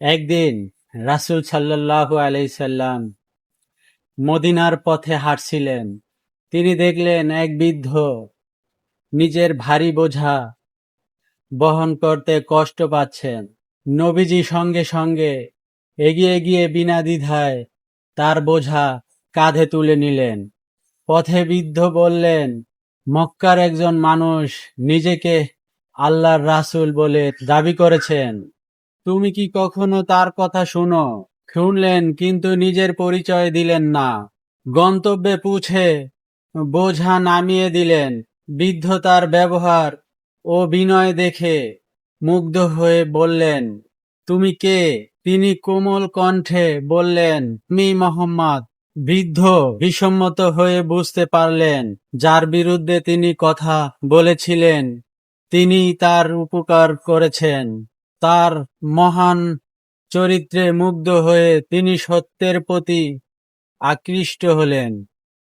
একদিন রাসূল সাল্লাল্লাহু আলাইহি সাল্লাম মদিনার পথে হাঁটছিলেন। তিনি দেখলেন এক বৃদ্ধ নিজের ভারী বোঝা বহন করতে কষ্ট পাচ্ছেন। নবীজি সঙ্গে সঙ্গে এগিয়ে গিয়ে বিনা দ্বিধায় তার বোঝা কাঁধে তুলে নিলেন। পথে বৃদ্ধ বললেন, মক্কার একজন মানুষ নিজেকে আল্লাহর রাসূল বলে দাবি করেছেন। তুমি কি কখনো তার কথা শুনলেন কিন্তু নিজের পরিচয় দিলেন না। গন্তব্যে পৌঁছে বোঝা নামিয়ে দিলেন। বৃদ্ধ তার ব্যবহার ও বিনয় দেখে মুগ্ধ হয়ে বললেন, তুমি কে? তিনি কোমল কণ্ঠে বললেন, আমি মোহাম্মদ। বৃদ্ধ বিসম্মত হয়ে বুঝতে পারলেন যার বিরুদ্ধে তিনি কথা বলেছিলেন তিনি তার উপকার করেছেন। তার মহান চরিত্রে মুগ্ধ হয়ে তিনি সত্যের প্রতি আকৃষ্ট হলেন।